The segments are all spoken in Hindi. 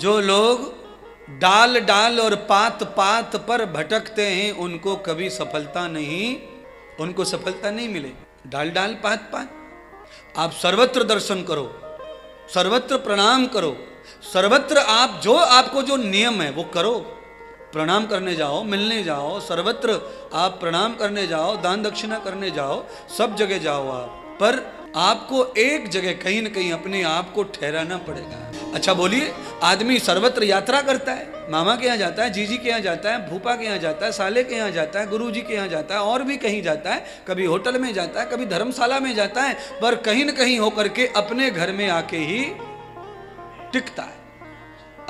जो लोग डाल डाल और पात पात पर भटकते हैं उनको कभी सफलता नहीं, उनको सफलता नहीं मिले। डाल डाल पात पात, आप सर्वत्र दर्शन करो, सर्वत्र प्रणाम करो, सर्वत्र आप जो आपको जो नियम है वो करो। प्रणाम करने जाओ, मिलने जाओ, सर्वत्र आप प्रणाम करने जाओ, दान दक्षिणा करने जाओ, सब जगह जाओ आप, पर आपको एक जगह कहीं न कहीं अपने आप को ठहराना पड़ेगा। अच्छा बोलिए, आदमी सर्वत्र यात्रा करता है, मामा के यहाँ जाता है, जीजी के यहाँ जाता है, फूफा के यहाँ जाता है, साले के यहाँ जाता है, गुरुजी के यहाँ जाता है, और भी कहीं जाता है, कभी होटल में जाता है, कभी धर्मशाला में जाता है, पर कहीं न कहीं होकर के अपने घर में आके ही टिकता है।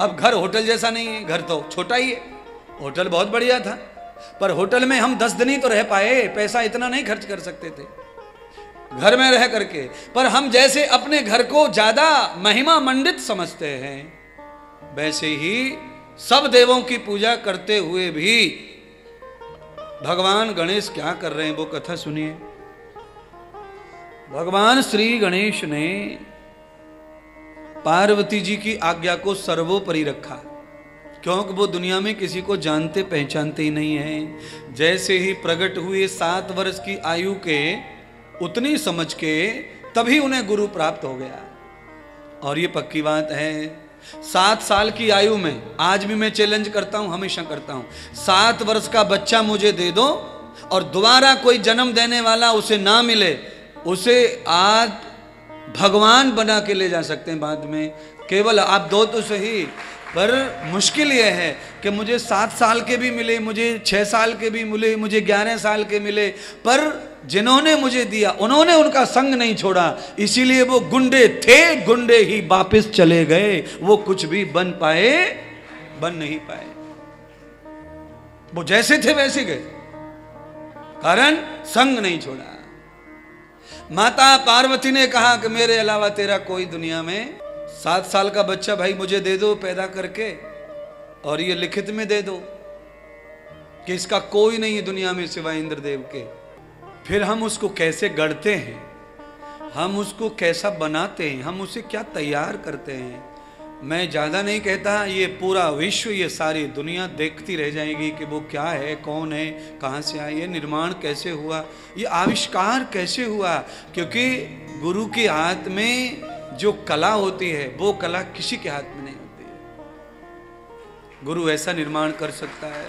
अब घर होटल जैसा नहीं है, घर तो छोटा ही है। होटल बहुत बढ़िया था, पर होटल में हम 10 दिन ही तो रह पाए, पैसा इतना नहीं खर्च कर सकते थे घर में रह करके। पर हम जैसे अपने घर को ज्यादा महिमा मंडित समझते हैं, वैसे ही सब देवों की पूजा करते हुए भी भगवान गणेश क्या कर रहे हैं वो कथा सुनिए। भगवान श्री गणेश ने पार्वती जी की आज्ञा को सर्वोपरि रखा, क्योंकि वो दुनिया में किसी को जानते पहचानते ही नहीं है। जैसे ही प्रकट हुए 7 वर्ष की आयु के, उतनी समझ के तभी उन्हें गुरु प्राप्त हो गया। और ये पक्की बात है, 7 साल की आयु में, आज भी मैं चैलेंज करता हूं, हमेशा करता हूं, 7 वर्ष का बच्चा मुझे दे दो और दोबारा कोई जन्म देने वाला उसे ना मिले, उसे आज भगवान बना के ले जा सकते हैं बाद में। केवल आप दो तो सही, पर मुश्किल यह है कि मुझे 7 साल के भी मिले, मुझे 6 साल के भी मिले, मुझे 11 साल के मिले, पर जिन्होंने मुझे दिया उन्होंने उनका संग नहीं छोड़ा, इसीलिए वो गुंडे थे, गुंडे ही वापस चले गए, वो कुछ भी बन पाए, बन नहीं पाए। वो जैसे थे वैसे गए, कारण संग नहीं छोड़ा। माता पार्वती ने कहा कि मेरे अलावा तेरा कोई दुनिया में, 7 साल का बच्चा भाई मुझे दे दो पैदा करके, और ये लिखित में दे दो कि इसका कोई नहीं है दुनिया में सिवाय इंद्रदेव के। फिर हम उसको कैसे गढ़ते हैं, हम उसको कैसा बनाते हैं, हम उसे क्या तैयार करते हैं। मैं ज़्यादा नहीं कहता, ये पूरा विश्व, ये सारी दुनिया देखती रह जाएगी कि वो क्या है, कौन है, कहाँ से आया, ये निर्माण कैसे हुआ, ये आविष्कार कैसे हुआ। क्योंकि गुरु के हाथ में जो कला होती है वो कला किसी के हाथ में नहीं होती है। गुरु ऐसा निर्माण कर सकता है,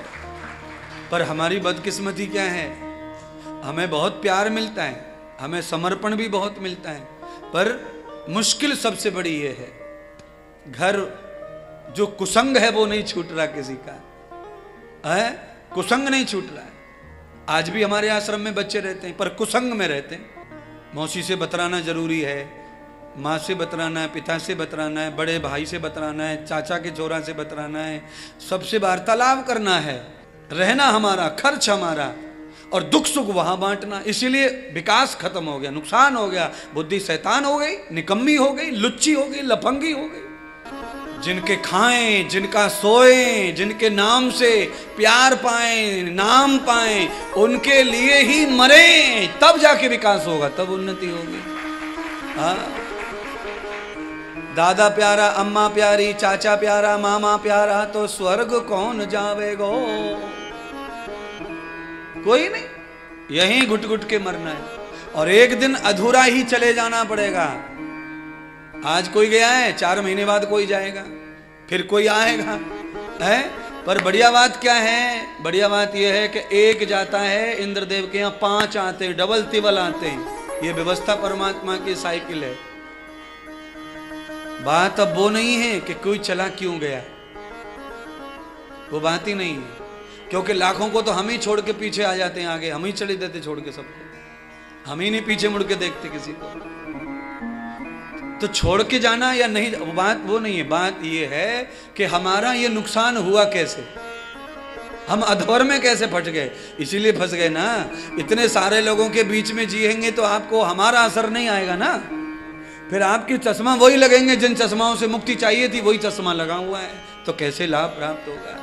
पर हमारी बदकिस्मती क्या है, हमें बहुत प्यार मिलता है, हमें समर्पण भी बहुत मिलता है, पर मुश्किल सबसे बड़ी ये है, घर जो कुसंग है वो नहीं छूट रहा किसी का है, कुसंग नहीं छूट रहा है। आज भी हमारे आश्रम में बच्चे रहते हैं पर कुसंग में रहते हैं। मौसी से बतराना जरूरी है, माँ से बतराना है, पिता से बतराना है, बड़े भाई से बतराना है, चाचा के छोरा से बतराना है, सबसे वार्तालाप करना है, रहना हमारा, खर्च हमारा, और दुख सुख वहां बांटना। इसीलिए विकास खत्म हो गया, नुकसान हो गया, बुद्धि शैतान हो गई, निकम्मी हो गई, लुच्ची हो गई, लफंगी हो गई। जिनके खाएं, जिनका सोएं, जिनके नाम से प्यार पाएं, नाम पाएं, उनके लिए ही मरे, तब जाके विकास होगा, तब उन्नति होगी। हाँ, दादा प्यारा, अम्मा प्यारी, चाचा प्यारा, मामा प्यारा, तो स्वर्ग कौन जावेगो, कोई नहीं, यहीं घुट घुट के मरना है, और एक दिन अधूरा ही चले जाना पड़ेगा। आज कोई गया है, 4 महीने बाद कोई जाएगा, फिर कोई आएगा, है। पर बढ़िया बात क्या है, बढ़िया बात यह है कि एक जाता है, इंद्रदेव के यहाँ 5 आते हैं, डबल तिबल आते हैं। ये व्यवस्था परमात्मा की साइकिल है। बात अब वो नहीं है कि कोई चला क्यों गया, वो बात ही नहीं है, क्योंकि लाखों को तो हम ही छोड़ के पीछे आ जाते हैं, आगे हम ही चले देते छोड़ के सबको, हम ही नहीं पीछे मुड़ के देखते किसी को। तो छोड़ के जाना या नहीं, बात वो नहीं है, बात ये है कि हमारा ये नुकसान हुआ कैसे, हम अधवर में कैसे फंस गए। इसीलिए फंस गए ना, इतने सारे लोगों के बीच में जिएंगे तो आपको हमारा असर नहीं आएगा ना, फिर आपकी चश्मा वही लगेंगे जिन चश्माओं से मुक्ति चाहिए थी, वही चश्मा लगा हुआ है, तो कैसे लाभ प्राप्त होगा।